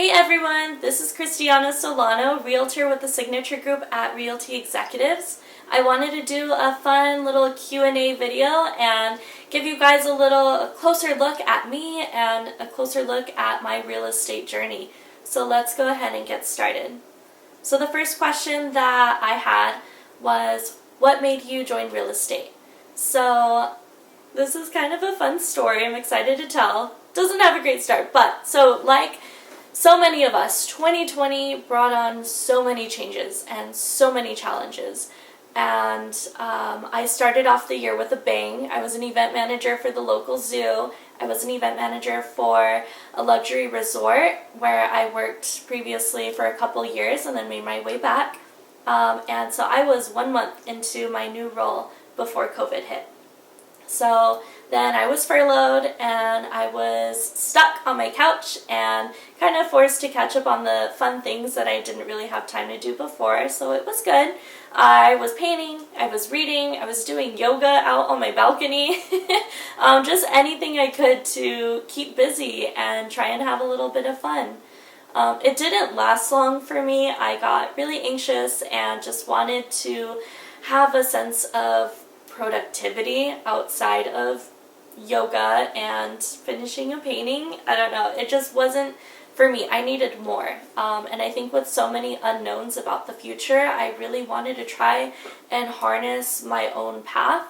Hey everyone, this is Christianna Solano, Realtor with the Signature Group at Realty Executives. I wanted to do a fun little Q&A video and give you guys a closer look at me and a closer look at my real estate journey. So let's go ahead and get started. So the first question that I had was, what made you join real estate? So this is kind of a fun story I'm excited to tell. Doesn't have a great start, but so many of us, 2020 brought on so many changes and so many challenges. And I started off the year with a bang. I was an event manager for the local zoo. I was an event manager for a luxury resort where I worked previously for a couple years and then made my way back. And so I was 1 month into my new role before COVID hit. So then I was furloughed and I was stuck on my couch and kind of forced to catch up on the fun things that I didn't really have time to do before, so it was good. I was painting, I was reading, I was doing yoga out on my balcony, just anything I could to keep busy and try and have a little bit of fun. It didn't last long for me. I got really anxious and just wanted to have a sense of productivity outside of yoga and finishing a painting. I don't know, it just wasn't for me. I needed more. And I think with so many unknowns about the future, I really wanted to try and harness my own path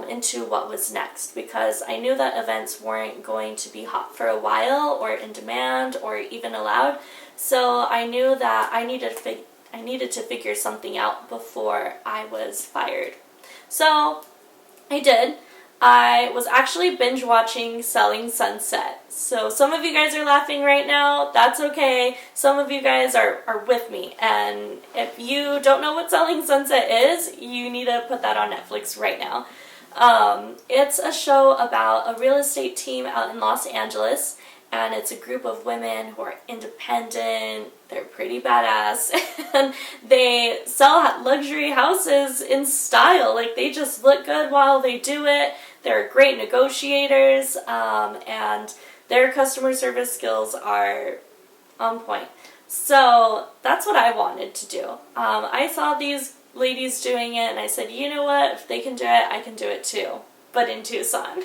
into what was next, because I knew that events weren't going to be hot for a while or in demand or even allowed. So I knew that I needed to figure something out before I was fired. So I did. I was actually binge watching Selling Sunset. So some of you guys are laughing right now. That's okay. Some of you guys are with me. And if you don't know what Selling Sunset is, you need to put that on Netflix right now. It's a show about a real estate team out in Los Angeles. And it's a group of women who are independent, they're pretty badass, and they sell luxury houses in style. Like, they just look good while they do it. They're great negotiators, and their customer service skills are on point. So that's what I wanted to do. I saw these ladies doing it, and I said, you know what, if they can do it, I can do it too, but in Tucson.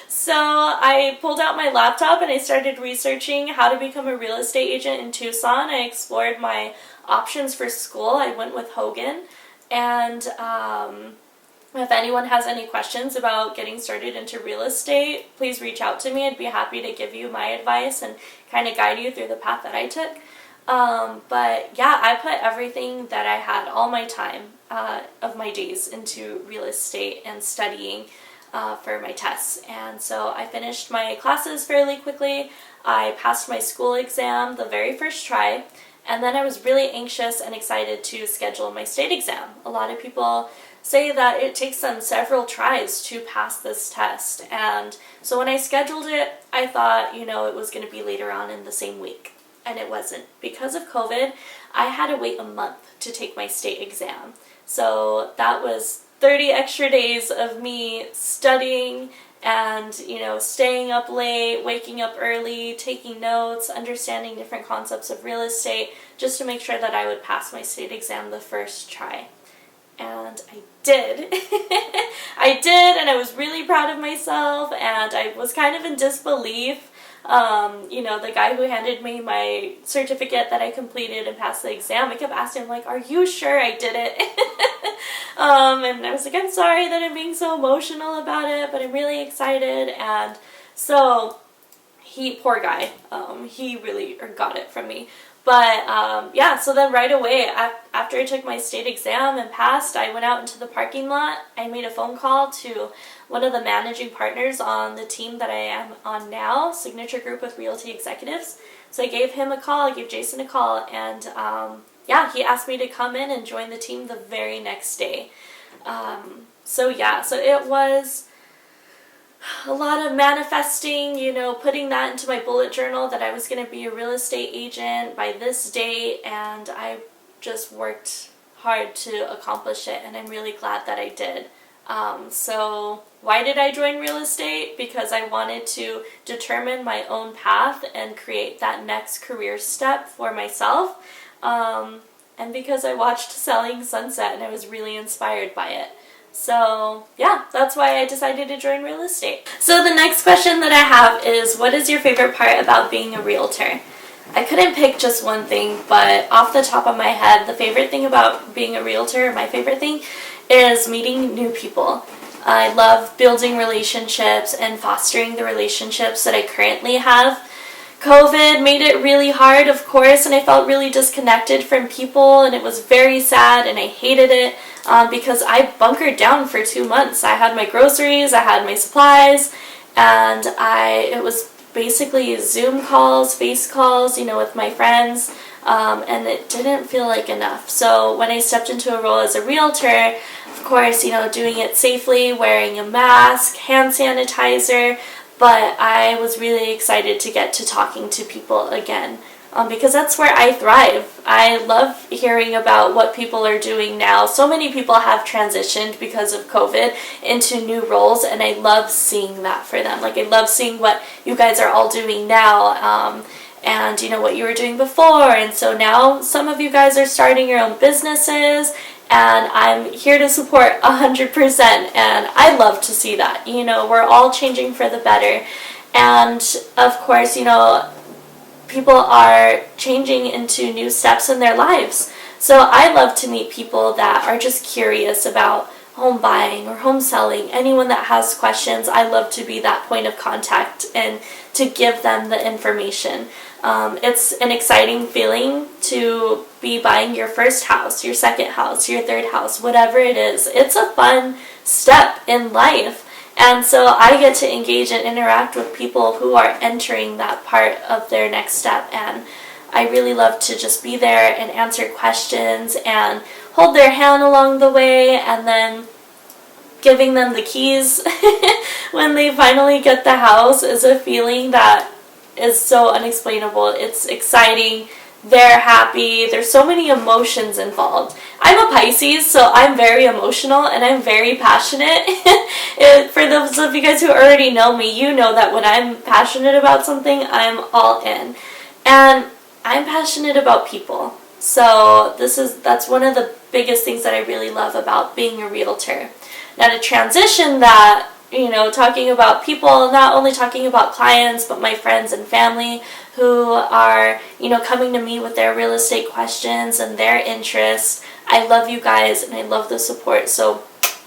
So I pulled out my laptop and I started researching how to become a real estate agent in Tucson. I explored my options for school. I went with Hogan. And if anyone has any questions about getting started into real estate, please reach out to me. I'd be happy to give you my advice and kind of guide you through the path that I took. But yeah, I put everything that I had, all my time of my days, into real estate and studying for my tests. And so I finished my classes fairly quickly. I passed my school exam the very first try, and then I was really anxious and excited to schedule my state exam. A lot of people say that it takes them several tries to pass this test, and so when I scheduled it, I thought, it was going to be later on in the same week, and it wasn't. Because of COVID, I had to wait a month to take my state exam. So that was 30 extra days of me studying and, staying up late, waking up early, taking notes, understanding different concepts of real estate, just to make sure that I would pass my state exam the first try. And I did. I did, and I was really proud of myself, and I was kind of in disbelief. The guy who handed me my certificate that I completed and passed the exam, I kept asking him, are you sure I did it? And I was like, I'm sorry that I'm being so emotional about it, but I'm really excited. And so poor guy, he really got it from me. But so then right away, after I took my state exam and passed, I went out into the parking lot. I made a phone call to one of the managing partners on the team that I am on now, Signature Group with Realty Executives. So I gave him a call, I gave Jason a call, and he asked me to come in and join the team the very next day. So it was a lot of manifesting, putting that into my bullet journal that I was going to be a real estate agent by this date, and I just worked hard to accomplish it, and I'm really glad that I did. So why did I join real estate? Because I wanted to determine my own path and create that next career step for myself. And because I watched Selling Sunset and I was really inspired by it. So yeah, that's why I decided to join real estate. So the next question that I have is, what is your favorite part about being a realtor? I couldn't pick just one thing, but off the top of my head, the favorite thing about being a realtor, my favorite thing, is meeting new people. I love building relationships and fostering the relationships that I currently have. COVID made it really hard, of course, and I felt really disconnected from people, and it was very sad, and I hated it because I bunkered down for 2 months. I had my groceries, I had my supplies, and it was basically Zoom calls, face calls, with my friends, and it didn't feel like enough. So when I stepped into a role as a realtor, of course, doing it safely, wearing a mask, hand sanitizer, but I was really excited to get to talking to people again, because that's where I thrive. I love hearing about what people are doing now. So many people have transitioned because of COVID into new roles, and I love seeing that for them. Like, I love seeing what you guys are all doing now, and what you were doing before. And so now some of you guys are starting your own businesses, and I'm here to support 100%, and I love to see that. We're all changing for the better, and of course, people are changing into new steps in their lives. So I love to meet people that are just curious about home buying or home selling. Anyone that has questions, I love to be that point of contact and to give them the information. It's an exciting feeling to be buying your first house, your second house, your third house, whatever it is. It's a fun step in life. And so I get to engage and interact with people who are entering that part of their next step. And I really love to just be there and answer questions and hold their hand along the way, and then giving them the keys when they finally get the house is a feeling that is so unexplainable. It's exciting. They're happy. There's so many emotions involved. I'm a Pisces, so I'm very emotional and I'm very passionate. For those of you guys who already know me, you know that when I'm passionate about something, I'm all in. And I'm passionate about people. So that's one of the biggest things that I really love about being a realtor. Now, to transition that, talking about people, not only talking about clients, but my friends and family who are, coming to me with their real estate questions and their interests. I love you guys and I love the support. So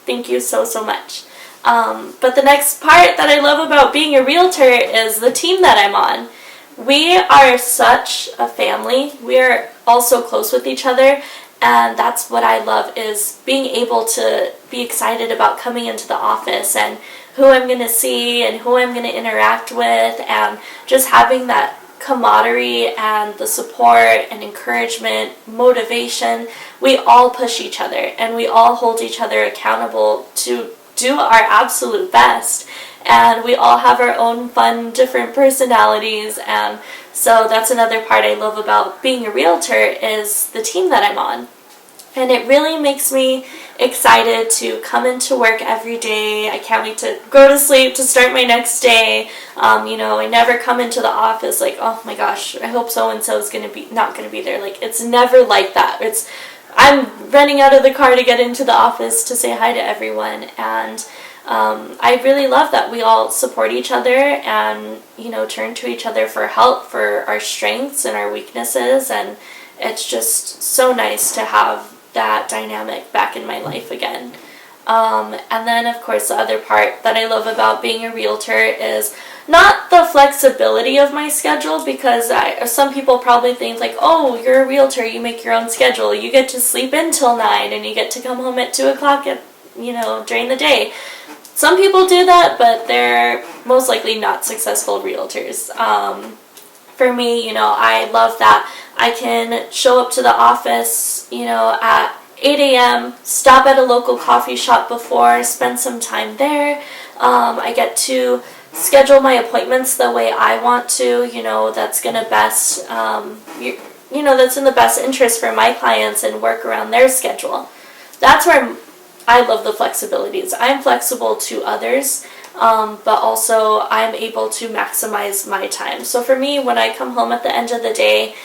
thank you so, so much. But the next part that I love about being a realtor is the team that I'm on. We are such a family. We are all so close with each other. And that's what I love, is being able to be excited about coming into the office and who I'm going to see and who I'm going to interact with, and just having that camaraderie and the support and encouragement, motivation. We all push each other and we all hold each other accountable to do our absolute best. And we all have our own fun, different personalities, and so that's another part I love about being a realtor, is the team that I'm on. And it really makes me excited to come into work every day. I can't wait to go to sleep to start my next day. I never come into the office like, oh my gosh, I hope so-and-so is not going to be there. Like, it's never like that. I'm running out of the car to get into the office to say hi to everyone. And I really love that we all support each other and, turn to each other for help, for our strengths and our weaknesses. And it's just so nice to have that dynamic back in my life again. And then, of course, the other part that I love about being a realtor is not the flexibility of my schedule, because some people probably think like, oh, you're a realtor, you make your own schedule, you get to sleep in till 9 and you get to come home at 2 o'clock during the day. Some people do that, but they're most likely not successful realtors. For me, I love that I can show up to the office, at 8 a.m., stop at a local coffee shop before, spend some time there. I get to schedule my appointments the way I want to, that's gonna best, that's in the best interest for my clients, and work around their schedule. That's where I love the flexibilities. I'm flexible to others, but also I'm able to maximize my time. So for me, when I come home at the end of the day,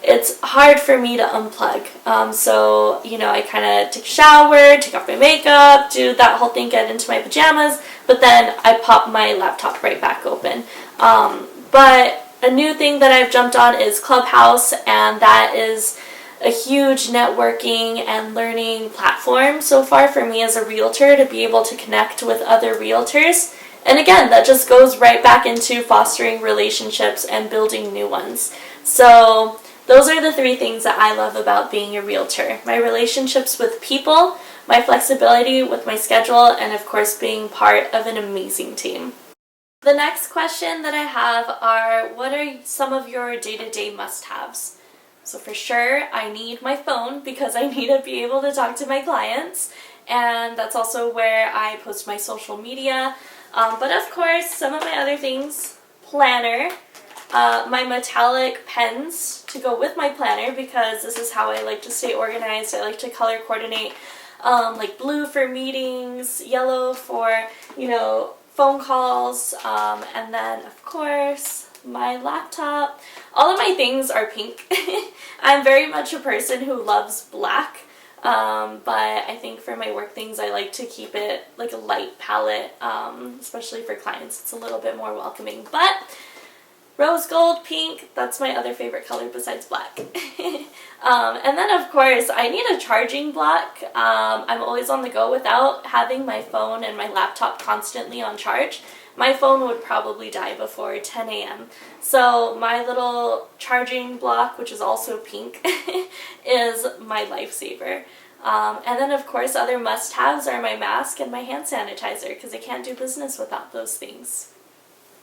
it's hard for me to unplug. So, I kind of take a shower, take off my makeup, do that whole thing, get into my pajamas, but then I pop my laptop right back open. But a new thing that I've jumped on is Clubhouse, and that is a huge networking and learning platform so far for me as a realtor, to be able to connect with other realtors. And again, that just goes right back into fostering relationships and building new ones. So those are the 3 things that I love about being a realtor: my relationships with people, my flexibility with my schedule, and of course being part of an amazing team. The next question that I have are, what are some of your day-to-day must-haves? So for sure, I need my phone because I need to be able to talk to my clients, and that's also where I post my social media. But of course, some of my other things: planner, my metallic pens to go with my planner, because this is how I like to stay organized. I like to color coordinate, like blue for meetings, yellow for, phone calls, and then of course my laptop. All of my things are pink. I'm very much a person who loves black, but I think for my work things I like to keep it like a light palette, especially for clients. It's a little bit more welcoming. But rose gold, pink, that's my other favorite color besides black. And then of course I need a charging block. I'm always on the go. Without having my phone and my laptop constantly on charge, my phone would probably die before 10 a.m. So my little charging block, which is also pink, is my lifesaver. And then of course other must-haves are my mask and my hand sanitizer, because I can't do business without those things.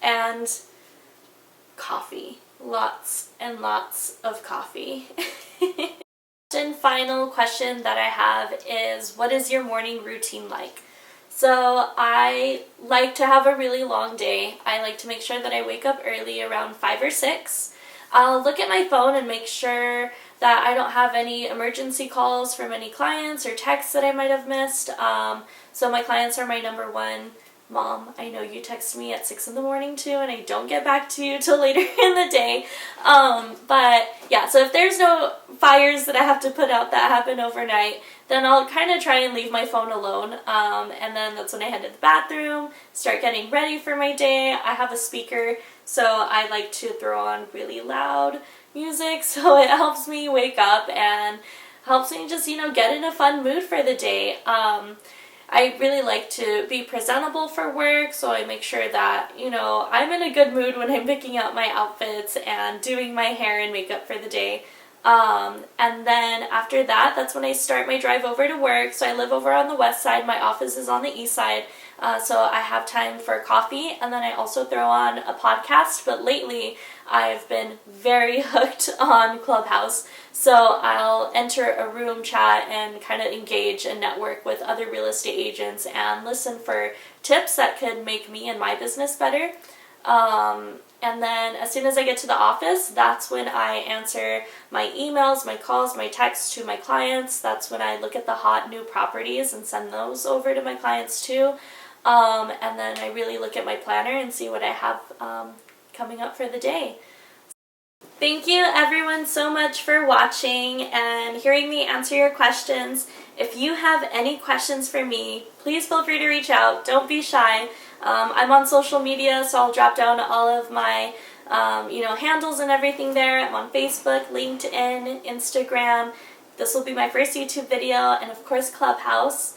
And coffee. Lots and lots of coffee. And final question that I have is, what is your morning routine like? So I like to have a really long day. I like to make sure that I wake up early, around 5 or 6. I'll look at my phone and make sure that I don't have any emergency calls from any clients or texts that I might have missed. So my clients are my number one. Mom, I know you text me at 6 in the morning too, and I don't get back to you till later in the day. But yeah, so if there's no fires that I have to put out that happen overnight, then I'll kind of try and leave my phone alone. And then that's when I head to the bathroom, start getting ready for my day. I have a speaker, so I like to throw on really loud music, so it helps me wake up and helps me just, get in a fun mood for the day. I really like to be presentable for work, so I make sure that, I'm in a good mood when I'm picking out my outfits and doing my hair and makeup for the day. And then after that, that's when I start my drive over to work. So I live over on the west side, my office is on the east side, so I have time for coffee, and then I also throw on a podcast. But lately I've been very hooked on Clubhouse, so I'll enter a room chat and kind of engage and network with other real estate agents and listen for tips that could make me and my business better. And then as soon as I get to the office, that's when I answer my emails, my calls, my texts to my clients. That's when I look at the hot new properties and send those over to my clients too. And then I really look at my planner and see what I have coming up for the day. Thank you everyone so much for watching and hearing me answer your questions. If you have any questions for me, please feel free to reach out. Don't be shy. I'm on social media, so I'll drop down all of my handles and everything there. I'm on Facebook, LinkedIn, Instagram. This will be my first YouTube video, and of course Clubhouse.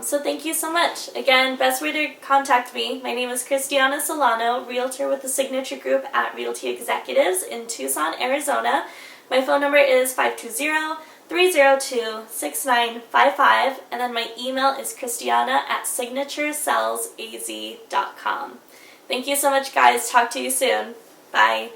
So thank you so much. Again, best way to contact me, my name is Christianna Solano, Realtor with the Signature Group at Realty Executives in Tucson, Arizona. My phone number is 520-302-6955, and then my email is christianna@signaturesellsaz.com. Thank you so much, guys. Talk to you soon. Bye.